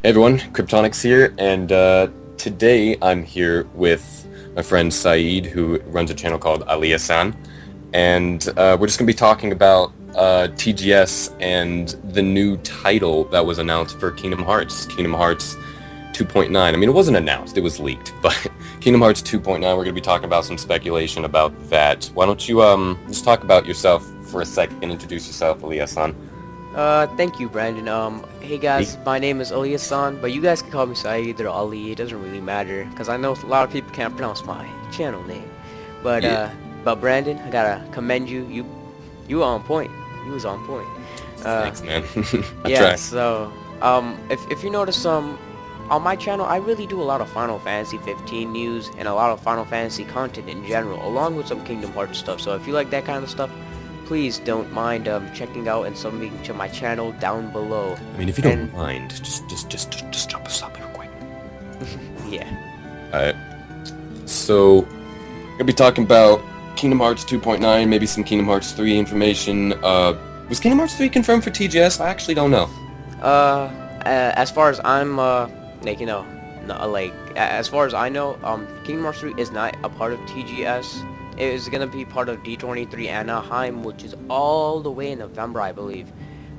Hey everyone, Kryptonics here, and today I'm here with my friend Saeed, who runs a channel called Aliahsan, and we're just going to be talking about TGS and the new title that was announced for Kingdom Hearts 2.9. I mean, it wasn't announced, it was leaked, but Kingdom Hearts 2.9, we're going to be talking about some speculation about that. Why don't you just talk about yourself for a second, introduce yourself, Aliahsan. Thank you, Brandon. Hey guys, my name is Aliahsan, but you guys can call me Saeed or Ali. It doesn't really matter, because I know a lot of people can't pronounce my channel name. But, Yeah. but Brandon, I gotta commend you. You were on point. You was on point. Thanks, man. I Yeah, try. so, if you notice, on my channel, I really do a lot of Final Fantasy 15 news and a lot of Final Fantasy content in general, along with some Kingdom Hearts stuff. So if you like that kind of stuff, please don't mind checking out and subbing to my channel down below. I mean, if you And don't mind, just drop a sub real quick. yeah, Alright. So, gonna be talking about Kingdom Hearts 2.9, maybe some Kingdom Hearts 3 information. Was Kingdom Hearts 3 confirmed for TGS? I actually don't know. as far as I'm like as far as I know, Kingdom Hearts 3 is not a part of TGS. It is gonna be part of D23 Anaheim, which is all the way in November, I believe.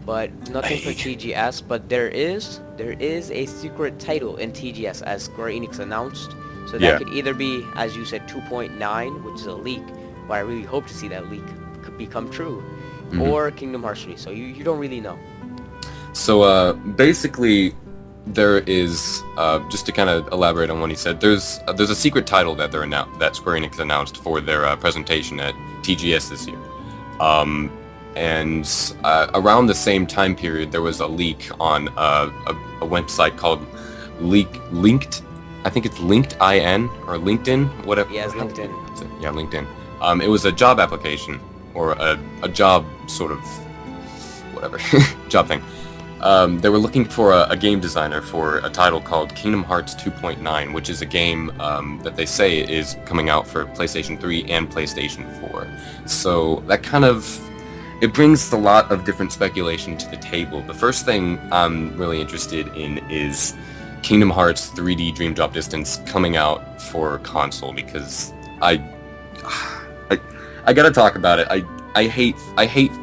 But nothing for TGS. But there is a secret title in TGS, as Square Enix announced. So that Yeah. could either be, as you said, 2.9, which is a leak, but I really hope to see that leak could become true, or Kingdom Hearts 3. So you don't really know. So, basically, there is, just to kind of elaborate on what he said, there's a secret title that that Square Enix announced for their presentation at TGS this year. And around the same time period, there was a leak on a website called Linked. I think it's LinkedIn or LinkedIn, whatever. Yeah, it's LinkedIn. Yeah, LinkedIn. It was a job application or a job sort of whatever job thing. They were looking for a game designer for a title called Kingdom Hearts 2.9, which is a game that they say is coming out for PlayStation 3 and PlayStation 4. So that kind of, it brings a lot of different speculation to the table. The first thing I'm really interested in is Kingdom Hearts 3D Dream Drop Distance coming out for console, because I gotta talk about it. I hate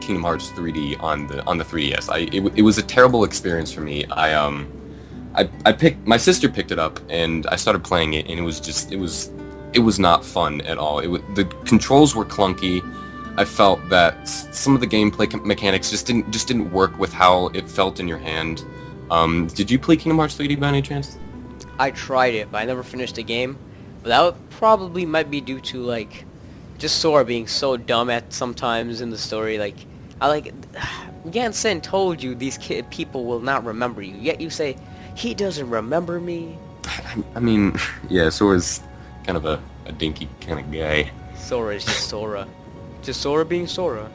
Kingdom Hearts 3D on the 3DS. It was a terrible experience for me. My sister picked it up and I started playing it, and it was not fun at all. The controls were clunky. I felt that some of the gameplay mechanics just didn't work with how it felt in your hand. Did you play Kingdom Hearts 3D by any chance? I tried it, but I never finished the game. But that probably might be due to like just Sora being so dumb at sometimes in the story. Like, Yansen told you these people will not remember you, yet you say he doesn't remember me. I mean, yeah, Sora's kind of a dinky kind of guy. Sora is just Sora, just Sora being Sora.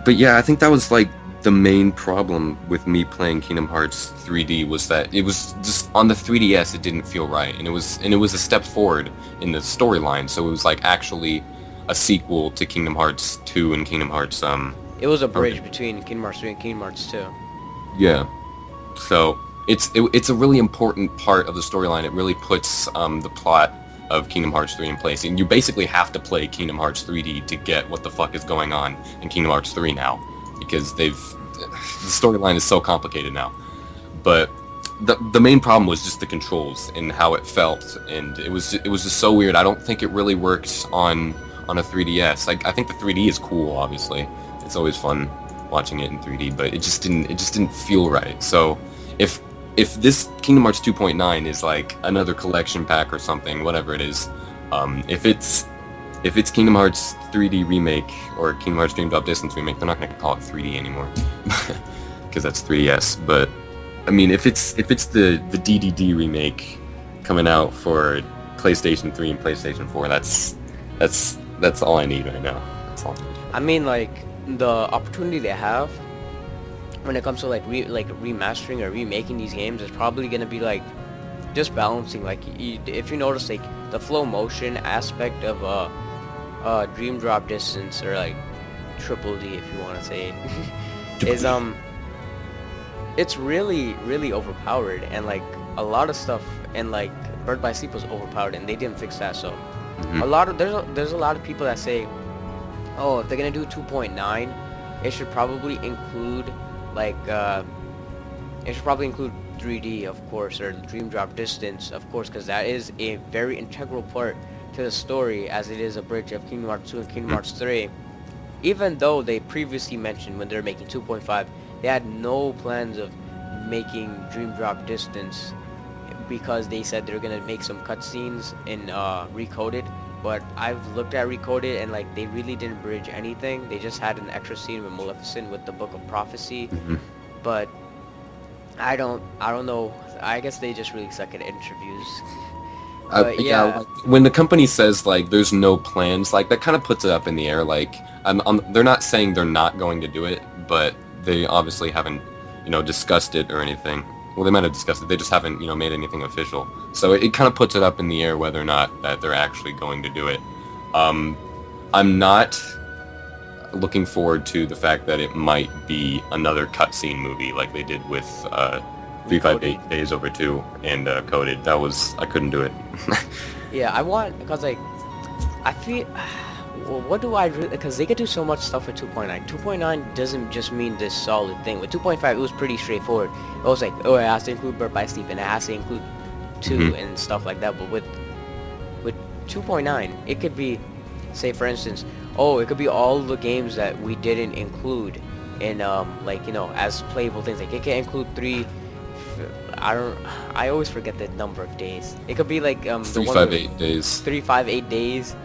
But yeah, I think that was like the main problem with me playing Kingdom Hearts 3D, was that it was just on the 3DS it didn't feel right, and it was a step forward in the storyline, so it was like actually a sequel to Kingdom Hearts 2 and Kingdom Hearts It was a bridge between Kingdom Hearts 3 and Kingdom Hearts 2. Yeah. So it's a really important part of the storyline. It really puts the plot of Kingdom Hearts 3 in place, and you basically have to play Kingdom Hearts 3D to get what the fuck is going on in Kingdom Hearts 3 now, because the storyline is so complicated now. But the main problem was just the controls and how it felt, and it was just so weird. I don't think it really works on a 3DS. I think the 3D is cool, obviously. It's always fun watching it in 3D, but it just didn't feel right. So if this Kingdom Hearts 2.9 is like another collection pack or something, whatever it is, if it's Kingdom Hearts 3D remake or Kingdom Hearts Dream Drop Distance remake, they're not going to call it 3D anymore, because that's 3DS. But I mean, if it's the DDD remake coming out for PlayStation 3 and PlayStation 4, that's all I need right now. That's all I need. I mean, like, the opportunity they have when it comes to like remastering or remaking these games is probably gonna be like just balancing. Like, if you notice, like the flow motion aspect of Dream Drop Distance, or like Triple D if you want to say it, is it's really overpowered, and like a lot of stuff, and like Bird by Sleep was overpowered, and they didn't fix that. So Hmm. there's a lot of people that say, oh, if they're gonna do 2.9, it should probably include like it should probably include 3D, of course, or Dream Drop Distance, of course, because that is a very integral part to the story, as it is a bridge of Kingdom Hearts 2 and Kingdom Hearts 3. Even though they previously mentioned when they're making 2.5, they had no plans of making Dream Drop Distance, because they said they're gonna make some cutscenes in Recoded. But I've looked at Recoded, and like they really didn't bridge anything. They just had an extra scene with Maleficent with the Book of Prophecy, Hmm. but I don't know. I guess they just really suck at interviews. But Yeah, yeah, like when the company says like there's no plans, like that kind of puts it up in the air. Like they're not saying they're not going to do it, but they obviously haven't, discussed it or anything. Well, they might have discussed it. They just haven't, made anything official. So it kind of puts it up in the air whether or not that they're actually going to do it. Um, I'm not looking forward to the fact that it might be another cutscene movie like they did with 358 Recoded. Days Over 2 and Coded. I couldn't do it. Yeah, I want, because like I feel, well, what do I really, because they could do so much stuff with 2.9. 2.9 doesn't just mean this solid thing. With 2.5, it was pretty straightforward. It was like, oh, it has to include Birth by Sleep, and it has to include 2 Mhm. and stuff like that. But with 2.9, it could be, say for instance, oh, it could be all the games that we didn't include in like, as playable things. Like it can include 3. I don't. I always forget the number of days. It could be like the one with 358 days. 358 days.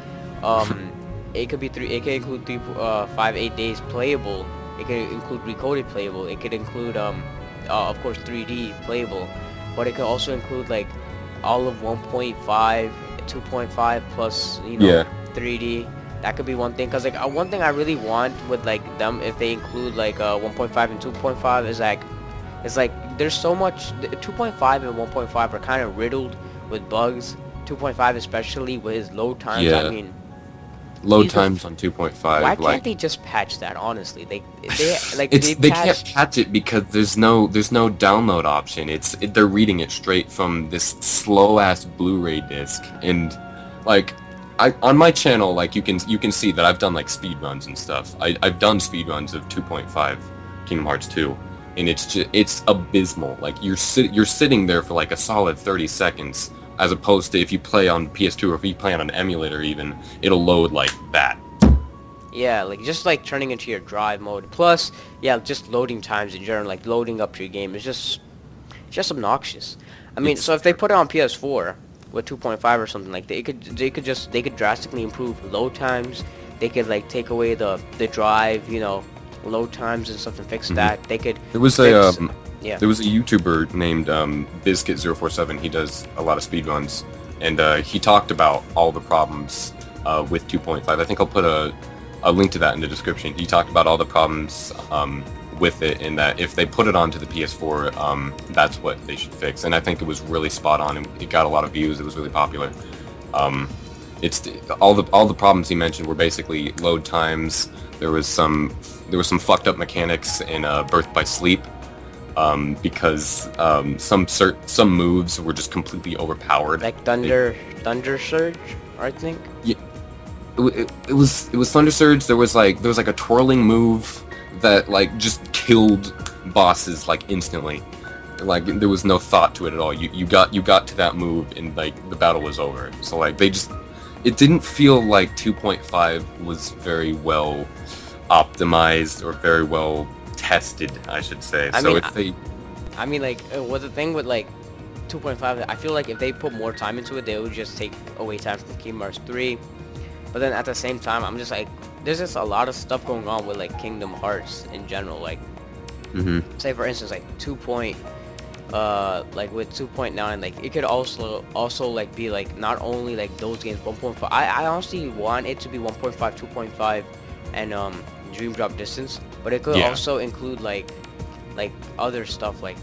Um, it could be 3. It could include 358 days playable. It could include recoded playable. It could include of course 3D playable, but it could also include like all of 1.5, 2.5 plus Yeah. 3D. That could be one thing. Cause like one thing I really want with like them, if they include like 1.5 and 2.5, is like, it's like there's so much. 2.5 and 1.5 are kind of riddled with bugs. 2.5 especially with his load times. I Yeah. mean, Load these are. times on Why 2.5, can't like they just patch that? Honestly, they like it's they they can't patched. patch it because there's no download option. They're reading it straight from this slow ass Blu-ray disc, and like on my channel, like you can see that I've done like speed runs and stuff. I've done speed runs of 2.5 Kingdom Hearts 2, and it's abysmal. Like you're sitting there for like a solid 30 seconds, as opposed to if you play on PS2 or if you play on an emulator even, it'll load like that. Yeah, like just like turning into your drive mode. Plus, yeah, just loading times in general, like loading up to your game is just obnoxious. I mean, It's so if they put it on PS4 with 2.5 or something like that, they could drastically improve load times. They could like take away the drive, load times and stuff, and fix Mhm. that. They could There was a fix, yeah. there was a YouTuber named Bizkit047. He does a lot of speedruns, and he talked about all the problems with 2.5. I think I'll put a link to that in the description. He talked about all the problems with it, and that if they put it onto the PS4, that's what they should fix. And I think it was really spot on, and it got a lot of views. It was really popular. Um, it's all the problems he mentioned were basically load times. There was some fucked up mechanics in Birth by Sleep, because some moves were just completely overpowered. Like Thunder Surge, I think. Yeah, it was Thunder Surge. There was like a twirling move that like just killed bosses like instantly. Like there was no thought to it at all. You got to that move and like the battle was over. So like it didn't feel like 2.5 was very well optimized or very well tested, I should say. I So mean, if they I mean, like, the thing with like 2.5, I feel like if they put more time into it, they would just take away time from Kingdom Hearts 3. But then at the same time, I'm just like, there's just a lot of stuff going on with like Kingdom Hearts in general. Like, Mhm. say for instance, like like with 2.9, like it could also like be like not only like those games 1.5. I honestly want it to be 1.5, 2.5, and Dream Drop Distance, but it could Yeah. also include like other stuff. Like,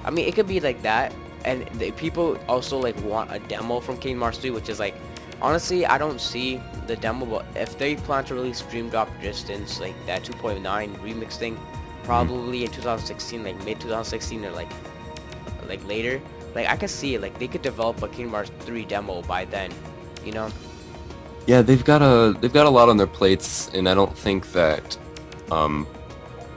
I mean, it could be like that, and people also like want a demo from Kingdom Hearts 3, which is like, honestly, I don't see the demo, but if they plan to release Dream Drop Distance, like that 2.9 remix thing, probably in 2016, like mid 2016 or like later. Like I could see like they could develop a Kingdom Hearts 3 demo by then, you know? Yeah, they've got a lot on their plates, and I don't think that,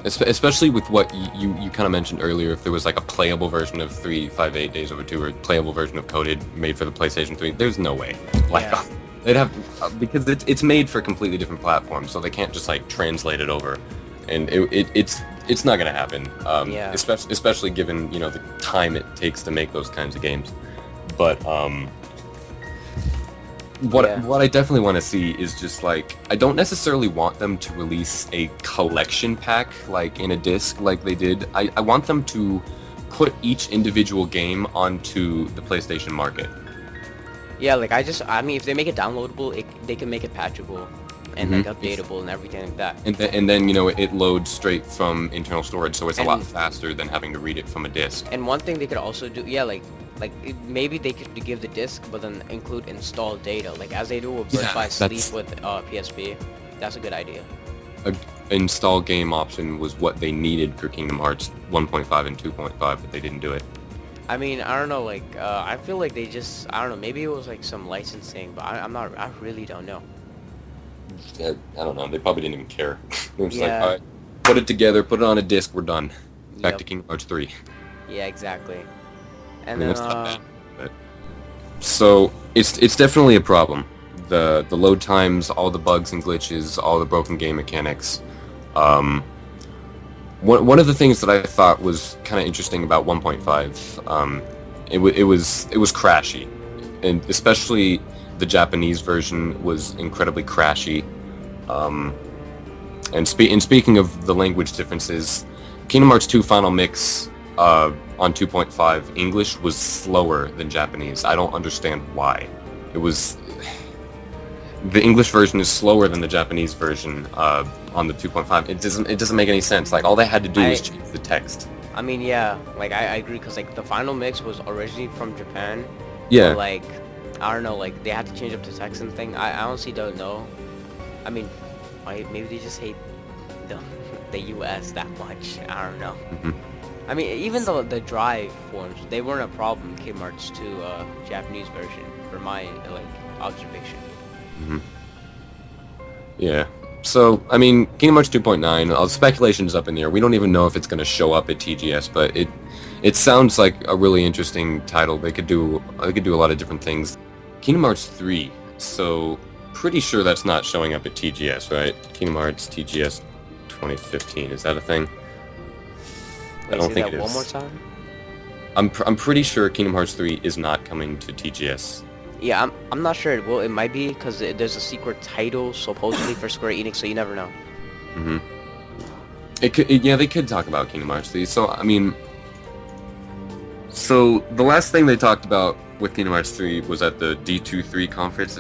especially with what you kind of mentioned earlier, if there was like a playable version of 358 Days Over 2 or a playable version of Coded made for the PlayStation 3, there's no way. Like, Yeah. they'd have because it's made for completely different platforms, so they can't just like translate it over, and it's not gonna happen. Yeah. Especially given the time it takes to make those kinds of games, but Yeah. what I definitely want to see is just like, I don't necessarily want them to release a collection pack like in a disc like they did. I want them to put each individual game onto the PlayStation market. Yeah, like I mean, if they make it downloadable, they can make it patchable and like Mhm. updatable and everything like that. And then it loads straight from internal storage, so it's a lot And- faster than having to read it from a disc. And one thing they could also do, yeah, maybe they could give the disc, but then include install data, like as they do with Birth Yeah, by Sleep that's- with PSP. That's a good idea. A install game option was what they needed for Kingdom Hearts 1.5 and 2.5, but they didn't do it. I mean, I don't know, like I feel like they just, I don't know, maybe it was like some licensing, but I really don't know. I don't know. They probably didn't even care. They were just like, Yeah. all right, put it together, put it on a disc, we're done. Back Yep. to Kingdom Hearts 3. Yeah, exactly. And I mean, then that's not bad. But... So it's definitely a problem. The load times, all the bugs and glitches, all the broken game mechanics. One of the things that I thought was kind of interesting about 1.5, it was crashy, and especially the Japanese version was incredibly crashy. And speaking of the language differences, Kingdom Hearts 2 Final Mix on 2.5 English was slower than Japanese. I don't understand why. The English version is slower than the Japanese version on the 2.5. It doesn't make any sense. Like, all they had to do was change the text. I mean, yeah, like I agree, because like the Final Mix was originally from Japan. Yeah. But, like, I don't know, like they had to change up the text and thing. I honestly don't know. I mean, maybe they just hate the US that much. I don't know. Mhm. I mean, even though the drive forms, they weren't a problem in Kingdom Hearts 2 Japanese version, from my like observation. Mhm. Yeah. So, I mean, Kingdom Hearts 2.9, speculation is up in the air. We don't even know if it's going to show up at TGS, but it sounds like a really interesting title. They could do a lot of different things. Kingdom Hearts 3. So, pretty sure that's not showing up at TGS, right? Kingdom Hearts TGS 2015. Is that a thing? Wait, I don't say think that it one is. more time? I'm pretty sure Kingdom Hearts 3 is not coming to TGS. Yeah, I'm not sure. Well, it might be, because there's a secret title supposedly for Square Enix, so you never know. Mm-hmm. Yeah, they could talk about Kingdom Hearts 3. So, I mean, the last thing they talked about with Kingdom Hearts 3 was at the D23 conference.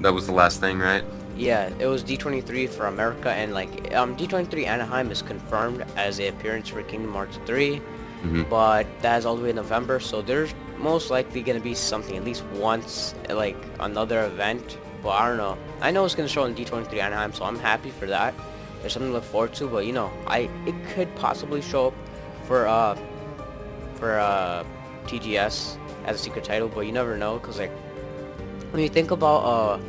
That was the last thing, right? Yeah, it was D23 for America, and like D23 Anaheim is confirmed as an appearance for Kingdom Hearts 3, Mm-hmm. but that is all the way in November, so there's most likely gonna be something at least once, like another event. But I don't know. I know it's gonna show in D23 Anaheim, so I'm happy for that. There's something to look forward to, but it could possibly show up for TGS as a secret title, but you never know, because like when you think about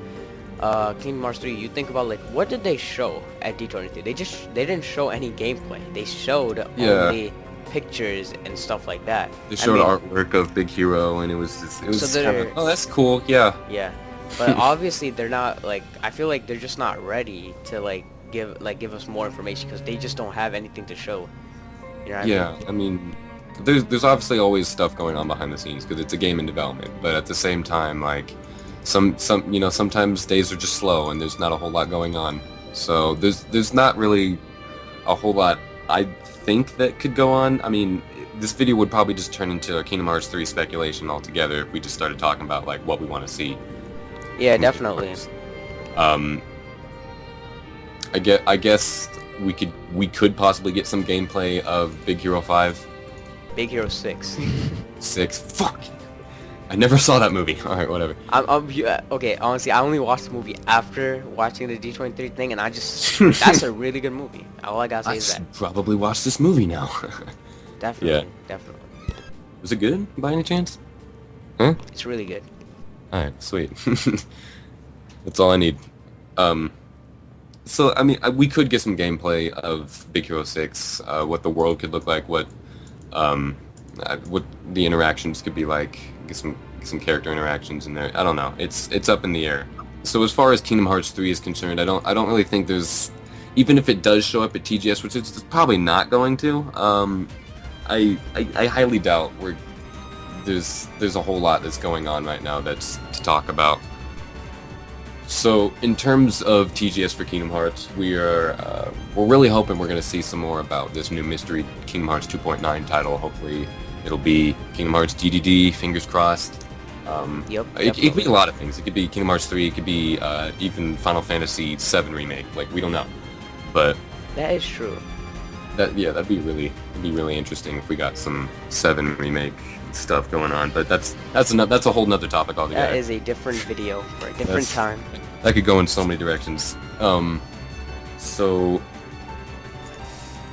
Kingdom Hearts 3, you think about like, what did they show at D23? They didn't show any gameplay. They showed only pictures and stuff like that. They showed artwork of Big Hero, and it was So kind of, oh, that's cool, yeah. Yeah, but obviously they're not, like, I feel like they're just not ready to give us more information, because they just don't have anything to show. You know what Yeah, I mean, there's obviously always stuff going on behind the scenes because it's a game in development, but at the same time, like, sometimes days are just slow and there's not a whole lot going on. So there's not really a whole lot I think that could go on. I mean, this video would probably just turn into a Kingdom Hearts 3 speculation altogether if we just started talking about like what we want to see. Yeah, definitely. I guess we could possibly get some gameplay of Big Hero 5. Big Hero 6. 6. Fuck. I never saw that movie. All right, whatever. Okay, honestly, I only watched the movie after watching the D23 thing, and that's a really good movie. All I gotta say I is that. should probably watch this movie now. Yeah. Definitely, definitely. Was it good by any chance? Huh? It's really good. All right, sweet. That's all I need. So I mean, we could get some gameplay of Big Hero 6, what the world could look like, what the interactions could be like. Get some character interactions in there. I don't know. It's up in the air. So as far as Kingdom Hearts 3 is concerned, I don't really think there's, even if it does show up at TGS, which it's probably not going to. I highly doubt there's a whole lot that's going on right now that's to talk about. So in terms of TGS for Kingdom Hearts, we're really hoping we're going to see some more about this new mystery Kingdom Hearts 2.9 title. Hopefully it'll be Kingdom Hearts DDD, fingers crossed. Yep. It could be a lot of things. It could be Kingdom Hearts 3, it could be even Final Fantasy 7 remake. Like, we don't know. But That is true. that'd be really interesting if we got some 7 remake stuff going on. But that's a whole nother topic altogether. That is a different video for a different time. That could go in so many directions. So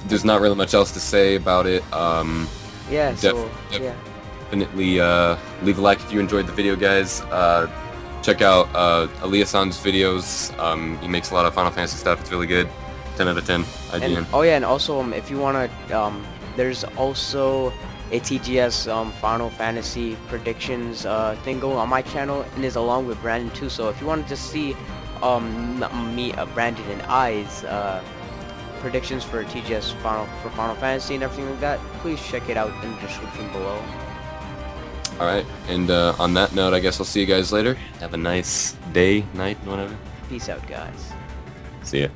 there's not really much else to say about it. Yeah. Yeah. Definitely leave a like if you enjoyed the video, guys. Check out Aliahsan's videos. He makes a lot of Final Fantasy stuff. It's really good. 10 out of 10. IGN. And, oh yeah, and also if you wanna, there's also a TGS Final Fantasy predictions thing going on my channel, and is along with Brandon too. So if you want to just see me, Brandon, and I's predictions for TGS Final Fantasy and everything like that, please check it out in the description below. All right, and on that note, I guess I'll see you guys later. Have a nice day, night, whatever. Peace out, guys. See ya.